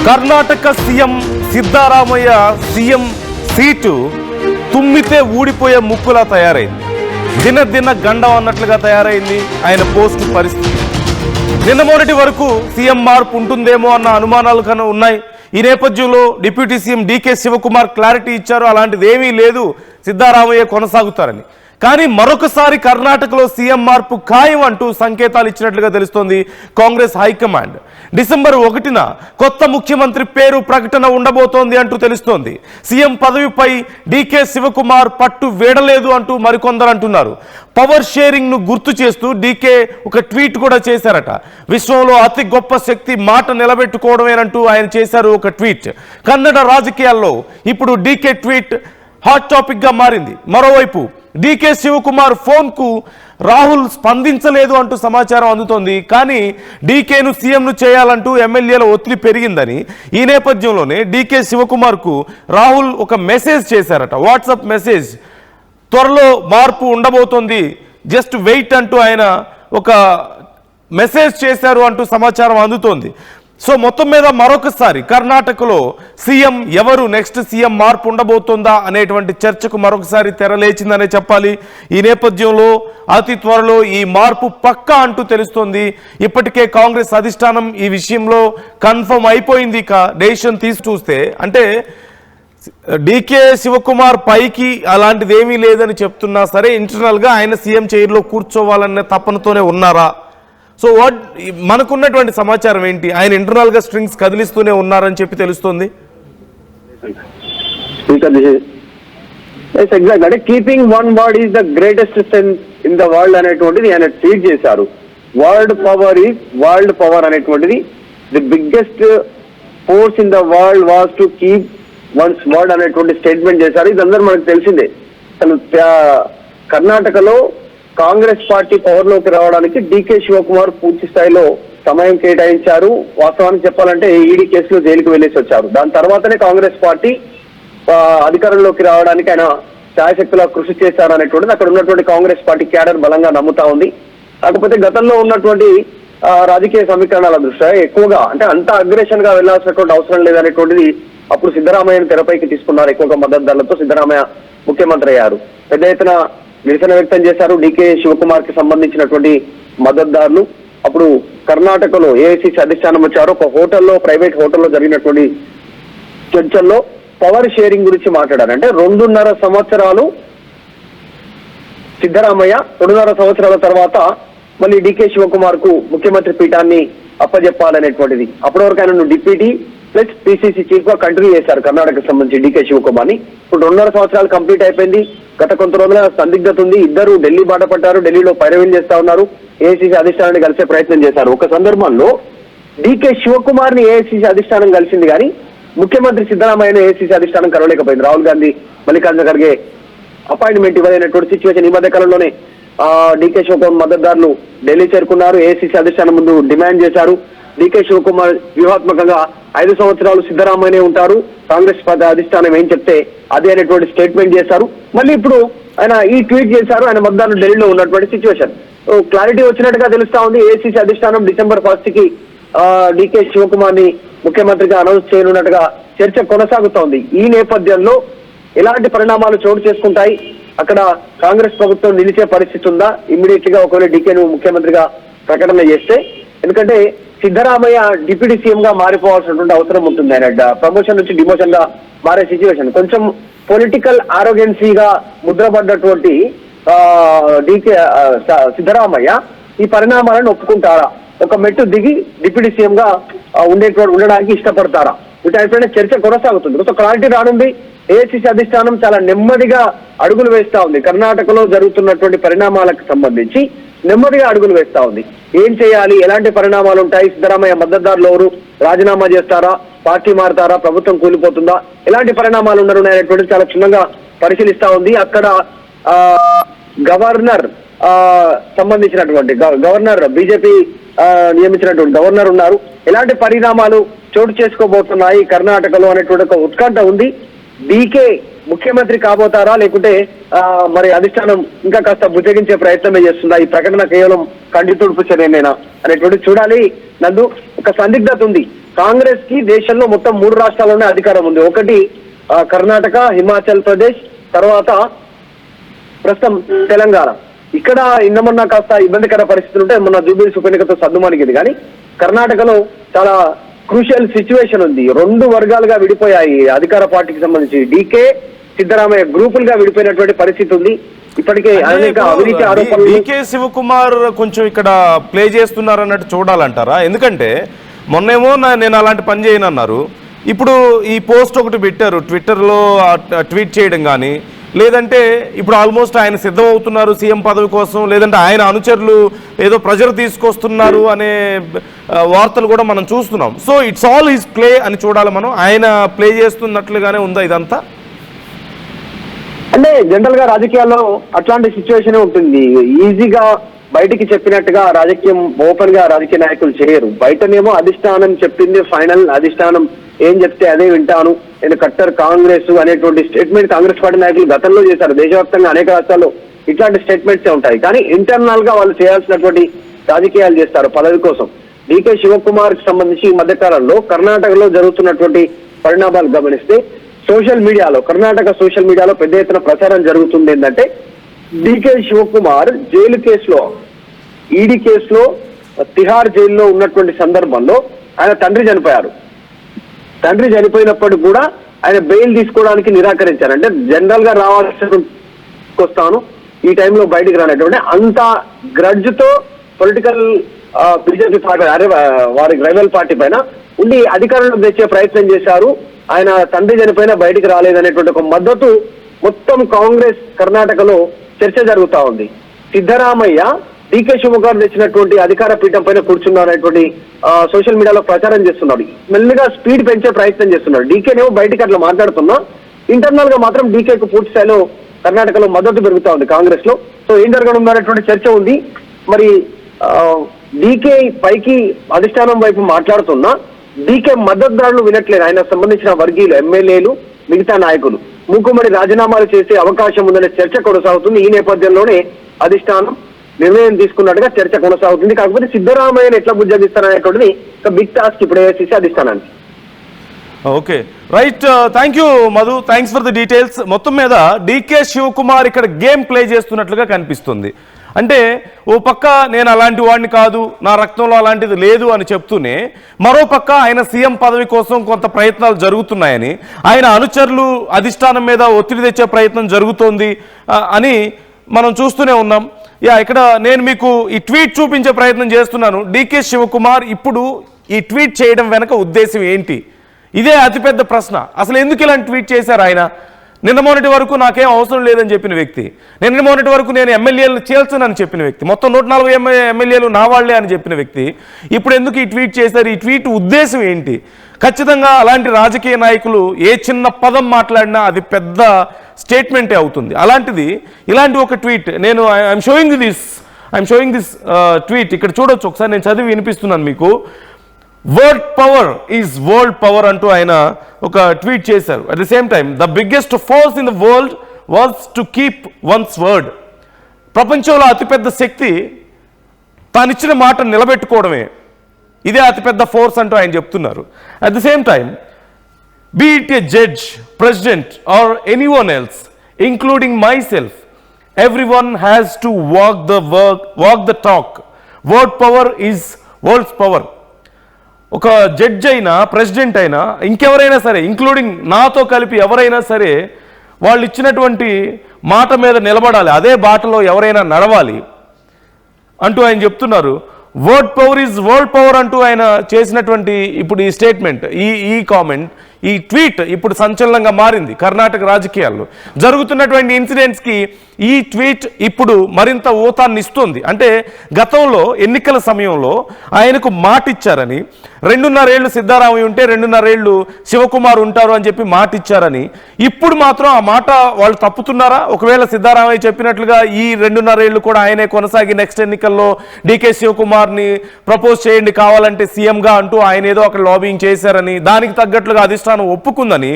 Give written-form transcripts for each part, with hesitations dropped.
Karnataka CM Siddaramaiah CM seat తుమ్మితే ఊడిపోయే ముక్కులా తయారైంది. దినదిన గండం అన్నట్లుగా తయారైంది ఆయన పోస్టు పరిస్థితి. నిన్న మొదటి వరకు సీఎం మార్పు ఉంటుందేమో అన్న అనుమానాలు కన్నా ఉన్నాయి. ఈ నేపథ్యంలో deputy CM DK Shivakumar clarity ఇచ్చారు, అలాంటిది ఏమీ లేదు, సిద్ధరామయ్య కొనసాగుతారని. కానీ మరొకసారి కర్ణాటకలో సీఎం మార్పు ఖాయం అంటూ సంకేతాలు ఇచ్చినట్లుగా తెలుస్తోంది కాంగ్రెస్ హైకమాండ్. డిసెంబర్ 1న కొత్త ముఖ్యమంత్రి పేరు ప్రకటన ఉండబోతోంది అంటూ తెలుస్తోంది. సీఎం పదవిపై డీకే శివకుమార్ పట్టు వీడలేదు అంటూ మరికొందరు అంటున్నారు. పవర్ షేరింగ్ ను గుర్తు చేస్తూ డీకే ఒక ట్వీట్ కూడా చేశారట. విశ్వంలో అతి గొప్ప శక్తి మాట నిలబెట్టుకోవడమేనంటూ ఆయన చేశారు ఒక ట్వీట్. కన్నడ రాజకీయాల్లో ఇప్పుడు డీకే ట్వీట్ హాట్ టాపిక్ గా మారింది. మరోవైపు డీకే శివకుమార్ ఫోన్ కు రాహుల్ స్పందించలేదు అంటూ సమాచారం అందుతోంది. కానీ డీకేను సీఎంను చేయాలంటూ ఎమ్మెల్యేల ఒత్తిడి పెరిగిందని ఈ నేపథ్యంలోనే డీకే శివకుమార్ కు రాహుల్ ఒక మెసేజ్ చేశారట, వాట్సాప్ మెసేజ్. త్వరలో మార్పు ఉండబోతోంది, జస్ట్ వెయిట్ అంటూ ఆయన ఒక మెసేజ్ చేశారు అంటూ సమాచారం అందుతోంది. సో మొత్తం మీద మరొకసారి కర్ణాటకలో సీఎం ఎవరు, నెక్స్ట్ సీఎం మార్పు ఉండబోతుందా అనేటువంటి చర్చకు మరొకసారి తెరలేచిందనే చెప్పాలి. ఈ నేపథ్యంలో అతి త్వరలో ఈ మార్పు పక్కా అంటూ తెలుస్తోంది. ఇప్పటికే కాంగ్రెస్ అధిష్టానం ఈ విషయంలో కన్ఫర్మ్ అయిపోయింది. డెసిషన్ తీసి చూస్తే అంటే డీకే శివకుమార్ పైకి అలాంటిది ఏమీ లేదని చెప్తున్నా సరే ఇంటర్నల్గా ఆయన సీఎం చైర్లో కూర్చోవాలనే తపనతోనే ఉన్నారా? సో మనకున్నటువంటి సమాచారం ఏంటి? ఆయన ఇంటర్నల్ గా స్ట్రింగ్స్ కదిలిస్తూనే ఉన్నారని చెప్పి తెలుస్తుంది. అంటే keeping one word is the greatest strength in the world అనేటువంటిది ఆయన ట్వీట్ చేశారు. World power is world power అనేటువంటిది the biggest force in the world was to keep one's word అనేటువంటి స్టేట్మెంట్ చేశారు. ఇదందరూ మనకు తెలిసిందే. అసలు కర్ణాటకలో కాంగ్రెస్ పార్టీ పవర్ లోకి రావడానికి డీకే శివకుమార్ పూర్తి స్థాయిలో సమయం కేటాయించారు. వాస్తవానికి చెప్పాలంటే ఈడీ కేసులో జైలుకు వెళ్లేసి వచ్చారు. దాని తర్వాతనే కాంగ్రెస్ పార్టీ అధికారంలోకి రావడానికి ఆయన శాయశక్తులా కృషి చేశారు అనేటువంటిది అక్కడ ఉన్నటువంటి కాంగ్రెస్ పార్టీ క్యాడర్ బలంగా నమ్ముతా ఉంది. కాకపోతే గతంలో ఉన్నటువంటి రాజకీయ సమీకరణాల దృష్ట్యా ఎక్కువగా అంటే అంత అగ్రెషన్ గా వెళ్లాల్సినటువంటి అవసరం లేదనేటువంటిది అప్పుడు సిద్ధరామయ్యను తెరపైకి తీసుకున్నారు. ఎక్కువగా మద్దతుదారులతో సిద్ధరామయ్య ముఖ్యమంత్రి అయ్యారు. పెద్ద ఎత్తున నిరసన వ్యక్తం చేశారు డీకే శివకుమార్ కి సంబంధించినటువంటి మద్దతుదారులు. అప్పుడు కర్ణాటకలో ఏఐసిసి అధిష్టానం వచ్చారు. ఒక హోటల్లో, ప్రైవేట్ హోటల్లో జరిగినటువంటి చర్చల్లో పవర్ షేరింగ్ గురించి మాట్లాడారు. అంటే 2.5 సంవత్సరాలు సిద్ధరామయ్య, 2.5 సంవత్సరాల తర్వాత మళ్ళీ డీకే శివకుమార్ కు ముఖ్యమంత్రి పీఠాన్ని అప్పజెప్పాలనేటువంటిది. అప్పటి వరకు ఆయన డిప్యూటీ ప్లస్ పిసిసి చీఫ్ గా కంటిన్యూ చేశారు కర్ణాటకకు సంబంధించి డీకే శివకుమార్ ని. ఇప్పుడు 2.5 సంవత్సరాలు కంప్లీట్ అయిపోయింది. గత కొంత రోజుల సందిగ్ధత ఉంది. ఇద్దరు ఢిల్లీ బాట పట్టారు, ఢిల్లీలో పైరవీలు చేస్తా ఉన్నారు, ఏఐసిసి అధిష్టానాన్ని కలిసే ప్రయత్నం చేశారు. ఒక సందర్భంలో డీకే శివకుమార్ ని ఏఐసిసి అధిష్టానం కలిసింది కానీ ముఖ్యమంత్రి సిద్ధరామయ్యను ఏఐసిసి అధిష్టానం కలవలేకపోయింది. రాహుల్ గాంధీ, మల్లికార్జున ఖర్గే అపాయింట్మెంట్ ఇవ్వలేనటువంటి సిచ్యువేషన్. ఈ మధ్య కాలంలోనే డీకే శివకుమార్ మద్దతుదారులు ఢిల్లీ చేరుకున్నారు, ఏఐసిసి అధిష్టానం ముందు డిమాండ్ చేశారు. డీకే శివకుమార్ వ్యూహాత్మకంగా 5 సంవత్సరాలు సిద్ధరామయ్యనే ఉంటారు, కాంగ్రెస్ పార్టీ అధిష్టానం ఏం చెప్తే అదే అనేటువంటి స్టేట్మెంట్ చేశారు. మళ్ళీ ఇప్పుడు ఆయన ఈ ట్వీట్ చేశారు. ఆయన మద్దతుదారులు ఢిల్లీలో ఉన్నటువంటి సిచ్యువేషన్ క్లారిటీ వచ్చినట్టుగా తెలుస్తా ఉంది. ఏఐసిసి అధిష్టానం డిసెంబర్ 1 కి డీకే శివకుమార్ ని ముఖ్యమంత్రిగా అనౌన్స్ చేయనున్నట్టుగా చర్చ కొనసాగుతోంది. ఈ నేపథ్యంలో ఎలాంటి పరిణామాలు చోటు చేసుకుంటాయి? అక్కడ కాంగ్రెస్ ప్రభుత్వం నిలిచే పరిస్థితి ఉందా? ఇమ్మీడియట్ గా ఒకవేళ డీకేను ముఖ్యమంత్రిగా ప్రకటన చేస్తే? ఎందుకంటే సిద్ధరామయ్య డిప్యూటీ సీఎం గా మారిపోవాల్సినటువంటి అవసరం ఉంటుంది. ఆయన ప్రమోషన్ నుంచి డిమోషన్ గా మారే సిచ్యువేషన్. కొంచెం పొలిటికల్ ఆరోగెన్సీగా ముద్రపడ్డటువంటి డీకే సిద్ధరామయ్య ఈ పరిణామాలను ఒప్పుకుంటారా? ఒక మెట్టు దిగి డిప్యూటీ సీఎం గా ఉండడానికి ఇష్టపడతారా? వీటైపోయిన చర్చ కొనసాగుతుంది. కొంచెం క్లారిటీ రానుంది. ఏఐసిసి అధిష్టానం చాలా నెమ్మదిగా అడుగులు వేస్తా ఉంది. కర్ణాటకలో జరుగుతున్నటువంటి పరిణామాలకు సంబంధించి నెమ్మదిగా అడుగులు వేస్తా ఉంది. ఏం చేయాలి, ఎలాంటి పరిణామాలు ఉంటాయి, సిద్ధరామయ్య మద్దతుదారులు ఎవరు, రాజీనామా చేస్తారా, పార్టీ మారుతారా, ప్రభుత్వం కూలిపోతుందా, ఎలాంటి పరిణామాలు ఉండనున్నాయనేటువంటి చాలా క్షుణ్ణంగా పరిశీలిస్తా ఉంది. అక్కడ గవర్నర్ సంబంధించినటువంటి గవర్నర్, బీజేపీ నియమించినటువంటి గవర్నర్ ఉన్నారు. ఎలాంటి పరిణామాలు చోటు చేసుకోబోతున్నాయి కర్ణాటకలో అనేటువంటి ఒక ఉత్కంఠ ఉంది. డీకే ముఖ్యమంత్రి కాబోతారా, లేకుంటే మరి అధిష్టానం ఇంకా కాస్త బుజ్జగించే ప్రయత్నమే చేస్తుందా? ఈ ప్రకటన కేవలం కంటి తుడుపు చర్యనేనా అనేటువంటి చూడాలి. నందు ఒక సందిగ్ధత ఉంది. కాంగ్రెస్ కి దేశంలో మొత్తం 3 రాష్ట్రాల్లోనే అధికారం ఉంది. ఒకటి కర్ణాటక, హిమాచల్ ప్రదేశ్, తర్వాత ప్రస్తుతం తెలంగాణ. ఇక్కడ మొన్న కాస్త ఇబ్బందికర పరిస్థితులు ఉంటే మొన్న జూబ్లీ ఉప ఎన్నికతో సద్దుమణిగింది. కానీ కర్ణాటకలో చాలా క్రూషియల్ సిచ్యువేషన్ ఉంది. 2 వర్గాలుగా విడిపోయాయి అధికార పార్టీకి సంబంధించి. డీకే, సిద్ధరామయ్య గ్రూపులుగా విడిపోయినటువంటి పరిస్థితి ఉంది. ఇప్పటికే అనేక అవినీతి ఆరోపణలు. డీకే శివకుమార్ కొంచెం ఇక్కడ ప్లే చేస్తున్నారు అన్నట్టు చూడాలంటారా? ఎందుకంటే మొన్నేమో నేను అలాంటి పని చేయనన్నారు, ఇప్పుడు ఈ పోస్ట్ ఒకటి పెట్టారు ట్విట్టర్లో, ట్వీట్ చేయడం కానీ, లేదంటే ఇప్పుడు ఆల్మోస్ట్ ఆయన సిద్ధమవుతున్నారు సీఎం పదవి కోసం, లేదంటే ఆయన అనుచరులు ఏదో ప్రెజర్ తీసుకొస్తున్నారు అనే వార్తలు కూడా మనం చూస్తున్నాం. So it's all his play అని చూడాలి మనం. ఆయన ప్లే చేస్తున్నట్లుగానే ఉందా ఇదంతా? అంటే జనరల్ గా రాజకీయాల్లో అట్లాంటి సిచ్యువేషన్ ఉంటుంది. ఈజీగా బయటికి చెప్పినట్టుగా రాజకీయం ఓపెన్ గా రాజకీయ నాయకులు చేయరు. బయటనేమో అధిష్టానం చెప్పింది ఫైనల్, అధిష్టానం ఏం చెప్తే అదే వింటాను, నేను కట్టర్ కాంగ్రెస్ అనేటువంటి స్టేట్మెంట్ కాంగ్రెస్ పార్టీ నాయకులు గతంలో చేశారు. దేశవ్యాప్తంగా అనేక రాష్ట్రాల్లో ఇట్లాంటి స్టేట్మెంట్సే ఉంటాయి. కానీ ఇంటర్నల్ గా వాళ్ళు చేయాల్సినటువంటి రాజకీయాలు చేస్తారు పదవి కోసం. డీకే శివకుమార్ కి సంబంధించి ఈ మధ్య కాలంలో కర్ణాటకలో జరుగుతున్నటువంటి పరిణామాలు గమనిస్తే సోషల్ మీడియాలో, కర్ణాటక సోషల్ మీడియాలో పెద్ద ఎత్తున ప్రచారం జరుగుతుంది. ఏంటంటే డీకే శివకుమార్ జైలు కేసులో, ఈడీ కేసులో తిహార్ జైల్లో ఉన్నటువంటి సందర్భంలో ఆయన తండ్రి చనిపోయారు. తండ్రి చనిపోయినప్పటికీ కూడా ఆయన బెయిల్ తీసుకోవడానికి నిరాకరించారు. అంటే జనరల్ గా రావాల్సి వస్తాను, ఈ టైంలో బయటికి రానటువంటి అంత గ్రడ్జ్ తో పొలిటికల్ బీజేపీ పార్టీ వారి రైవల్ పార్టీ పైన ఉండి అధికారంలో తెచ్చే ప్రయత్నం చేశారు. ఆయన తండ్రి చనిపోయినా బయటికి రాలేదనేటువంటి ఒక మద్దతు మొత్తం కాంగ్రెస్ కర్ణాటకలో చర్చ జరుగుతా ఉంది. సిద్ధరామయ్య డీకే శివకుమార్ తెచ్చినటువంటి అధికార పీఠం పైన కూర్చున్నారనేటువంటి సోషల్ మీడియాలో ప్రచారం చేస్తున్నాడు. మెల్లిగా స్పీడ్ పెంచే ప్రయత్నం చేస్తున్నాడు. డీకేనేమో బయటికి అట్లా మాట్లాడుతున్నా, ఇంటర్నల్ గా మాత్రం డీకేకు పూర్తి స్థాయిలో కర్ణాటకలో మద్దతు పెరుగుతా ఉంది కాంగ్రెస్ లో. సో ఏం జరగనుందనేటువంటి చర్చ ఉంది. మరి డీకే పైకి అధిష్టానం వైపు మాట్లాడుతున్నా డీకే మద్దతుదారులు వినట్లేదు. ఆయనకు సంబంధించిన వర్గీయులు, ఎమ్మెల్యేలు, మిగతా నాయకులు మూకుమ్మడి రాజీనామాలు చేసే అవకాశం ఉందనే చర్చ కొనసాగుతుంది. ఈ నేపథ్యంలోనే అధిష్టానం నిర్ణయం తీసుకున్నట్టుగా చర్చ కొనసాగుతుంది. కాకపోతే సిద్ధరామయ్యను ఎట్లా బుజ్జగిస్తారనేటువంటిది ఒక బిగ్ టాస్క్ ఇప్పుడు వేసేసి అధిష్టానానికి. Okay, right, thank you Madhu, thanks for the details. మొత్తం మీద డీకే శివకుమార్ ఇక్కడ గేమ్ ప్లే చేస్తున్నట్లుగా కనిపిస్తుంది. అంటే ఓ పక్క నేను అలాంటి వాడిని కాదు, నా రక్తంలో అలాంటిది లేదు అని చెప్తూనే, మరో పక్క ఆయన సీఎం పదవి కోసం కొంత ప్రయత్నాలు జరుగుతున్నాయని, ఆయన అనుచరులు అధిష్టానం మీద ఒత్తిడి తెచ్చే ప్రయత్నం జరుగుతోంది అని మనం చూస్తూనే ఉన్నాం. ఇక్కడ నేను మీకు ఈ ట్వీట్ చూపించే ప్రయత్నం చేస్తున్నాను. డీకే శివకుమార్ ఇప్పుడు ఈ ట్వీట్ చేయడం వెనక ఉద్దేశం ఏంటి? ఇదే అతిపెద్ద ప్రశ్న. అసలు ఎందుకు ఇలాంటి ట్వీట్ చేశారు ఆయన? నిన్న మొన్నటి వరకు నాకేం అవసరం లేదని చెప్పిన వ్యక్తి, నిన్న మొన్నటి వరకు నేను ఎమ్మెల్యేలను చేల్చనని చెప్పిన వ్యక్తి, మొత్తం 140 ఎమ్మెల్యేలు నా వాళ్లే అని చెప్పిన వ్యక్తి ఇప్పుడు ఎందుకు ఈ ట్వీట్ చేశారు? ఈ ట్వీట్ ఉద్దేశం ఏంటి? ఖచ్చితంగా అలాంటి రాజకీయ నాయకులు ఏ చిన్న పదం మాట్లాడినా అది పెద్ద స్టేట్మెంటే అవుతుంది. అలాంటిది ఇలాంటి ఒక ట్వీట్, నేను ఐఎమ్ షోయింగ్ దిస్ ట్వీట్ ఇక్కడ చూడొచ్చు ఒకసారి, నేను చదివి వినిపిస్తున్నాను మీకు. Word power is world power అంటూ ఆయన ఒక ట్వీట్ చేశారు. At the same time the biggest force in the world was to keep one's word. ప్రపంచంలో అతిపెద్ద శక్తి తానిచ్చిన మాట నిలబెట్టుకోవడమే, ఇదే అతిపెద్ద ఫోర్స్ అంటూ ఆయన చెప్తున్నారు. At the same time be it a judge, president or anyone else including myself, everyone has to walk the talk. Word power is world's power. ఒక judge అయినా, ప్రెసిడెంట్ అయినా, ఇంకెవరైనా సరే, ఇంక్లూడింగ్ నాతో కలిపి ఎవరైనా సరే, వాళ్ళు ఇచ్చినటువంటి మాట మీద నిలబడాలి, అదే బాటలో ఎవరైనా నడవాలి అంటూ ఆయన చెప్తున్నారు. Word power is world power అంటూ ఆయన చేసినటువంటి ఇప్పుడు ఈ స్టేట్మెంట్, ఈ కామెంట్, ఈ ట్వీట్ ఇప్పుడు సంచలనంగా మారింది కర్ణాటక రాజకీయాల్లో. జరుగుతున్నటువంటి ఇన్సిడెంట్స్కి ఈ ట్వీట్ ఇప్పుడు మరింత ఊతాన్ని ఇస్తుంది. అంటే గతంలో ఎన్నికల సమయంలో ఆయనకు మాట ఇచ్చారని, 2.5 ఏళ్ళు సిద్ధారామయ్య ఉంటే 2.5 ఏళ్ళు శివకుమార్ ఉంటారు అని చెప్పి మాట ఇచ్చారని, ఇప్పుడు మాత్రం ఆ మాట వాళ్ళు తప్పుతున్నారా? ఒకవేళ సిద్ధారామయ్య చెప్పినట్లుగా ఈ 2.5 ఏళ్ళు కూడా ఆయనే కొనసాగి నెక్స్ట్ ఎన్నికల్లో డీకే శివకుమార్ని ప్రపోజ్ చేయండి కావాలంటే సీఎంగా అంటూ ఆయన ఏదో అక్కడ లాబింగ్ చేశారని, దానికి తగ్గట్లుగా అధిష్టానం ఒప్పుకుందని,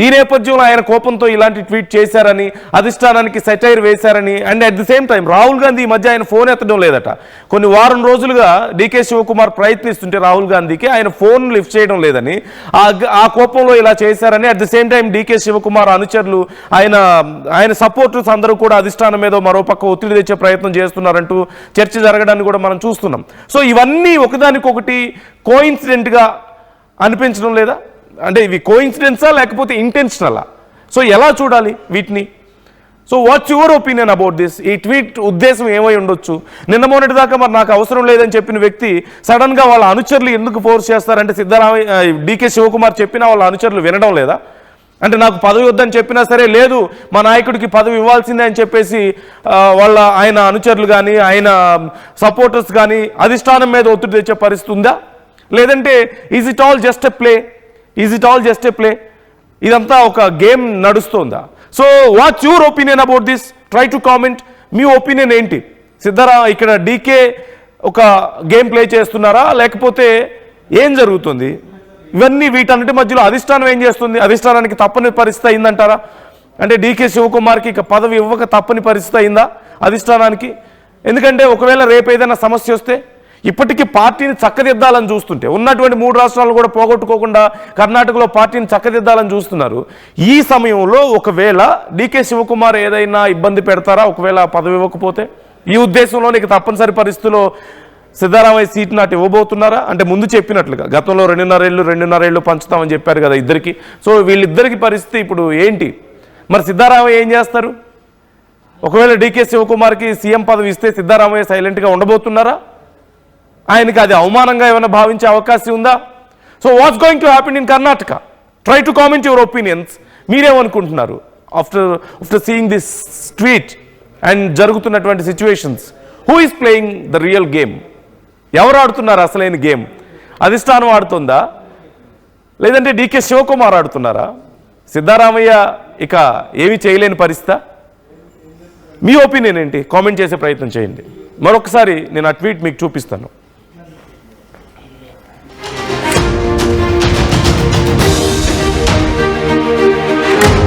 ఈ నేపథ్యంలో ఆయన కోపంతో ఇలాంటి ట్వీట్ చేశారని, అధిష్టానానికి సెటైర్ వేశారని, and at the same time Rahul Gandhi ఈ మధ్య ఆయన ఫోన్ ఎత్తడం లేదట. కొన్ని వారం రోజులుగా డీకే శివకుమార్ ప్రయత్నిస్తుంటే రాహుల్ గాంధీకి ఆయన ఫోన్ లిఫ్ట్ చేయడం లేదని ఆ కోపంలో ఇలా చేశారని, at the same time DK Shivakumar అనుచరులు ఆయన సపోర్టర్స్ అందరూ కూడా అధిష్టానం మీద మరోపక్క ఒత్తిడి తెచ్చే ప్రయత్నం చేస్తున్నారంటూ చర్చ జరగడాన్ని కూడా మనం చూస్తున్నాం. సో ఇవన్నీ ఒకదానికొకటి కోఇన్సిడెంట్గా అనిపించడం లేదా? అంటే ఇవి కోఇన్సిడెన్సా లేకపోతే ఇంటెన్షనలా? సో ఎలా చూడాలి వీటిని? So what's your opinion about this? ఈ ట్వీట్ ఉద్దేశం ఏమై ఉండొచ్చు? నిన్న మొన్నటి దాకా మరి నాకు అవసరం లేదని చెప్పిన వ్యక్తి సడన్గా వాళ్ళ అనుచరులు ఎందుకు ఫోర్స్ చేస్తారంటే, సిద్ధరామయ్య డీకే శివకుమార్ చెప్పినా వాళ్ళ అనుచరులు వినడం లేదా? అంటే నాకు పదవి వద్దని చెప్పినా సరే లేదు మా నాయకుడికి పదవి ఇవ్వాల్సిందే అని చెప్పేసి ఆయన అనుచరులు కానీ ఆయన సపోర్టర్స్ కానీ అధిష్టానం మీద ఒత్తిడి తెచ్చే పరిస్థితి ఉందా? లేదంటే is it all just a play? ఇదంతా ఒక గేమ్ నడుస్తుందా? So what's your opinion about this? Try to comment. Me opinion ఏంటి? ఇక్కడ డీకే ఒక గేమ్ ప్లే చేస్తున్నారా లేకపోతే ఏం జరుగుతుంది? ఇవన్నీ వీటన్నిటి మధ్యలో అధిష్టానం ఏం చేస్తుంది? అధిష్టానానికి తప్పని పరిస్థితి అయిందంటారా? అంటే డీకే శివకుమార్కి ఇక పదవి ఇవ్వక తప్పని పరిస్థితి అయిందా అధిష్టానానికి? ఎందుకంటే ఒకవేళ రేపు ఏదైనా సమస్య వస్తే ఇప్పటికీ పార్టీని చక్కదిద్దాలని చూస్తుంటే, ఉన్నటువంటి 3 రాష్ట్రాలు కూడా పోగొట్టుకోకుండా కర్ణాటకలో పార్టీని చక్కదిద్దాలని చూస్తున్నారు. ఈ సమయంలో ఒకవేళ డీకే శివకుమార్ ఏదైనా ఇబ్బంది పెడతారా ఒకవేళ పదవి ఇవ్వకపోతే? ఈ ఉద్దేశంలో నీకు తప్పనిసరి పరిస్థితిలో సిద్ధరామయ్య సీట్ నాటి ఇవ్వబోతున్నారా? అంటే ముందు చెప్పినట్లుగా గతంలో 2.5 ఏళ్ళు పంచుతామని చెప్పారు కదా ఇద్దరికి. సో వీళ్ళిద్దరికి పరిస్థితి ఇప్పుడు ఏంటి? మరి సిద్ధరామయ్య ఏం చేస్తారు? ఒకవేళ డీకే శివకుమార్కి సీఎం పదవి ఇస్తే సిద్ధరామయ్య సైలెంట్గా ఉండబోతున్నారా? ఆయనకి అది అవమానంగా ఏమైనా భావించే అవకాశం ఉందా? So what's going to happen in Karnataka? Try to comment your opinions. మీరేమనుకుంటున్నారు after seeing this tweet and జరుగుతున్నటువంటి situations? Who is playing the real game? ఎవరు ఆడుతున్నారు అసలైన గేమ్? అధిష్టానం ఆడుతుందా లేదంటే డీకే శివకుమార్ ఆడుతున్నారా? సిద్ధరామయ్య ఇక ఏమీ చేయలేని పరిస్థితి? మీ ఒపీనియన్ ఏంటి? కామెంట్ చేసే ప్రయత్నం చేయండి. మరొకసారి నేను ఆ ట్వీట్ మీకు చూపిస్తాను.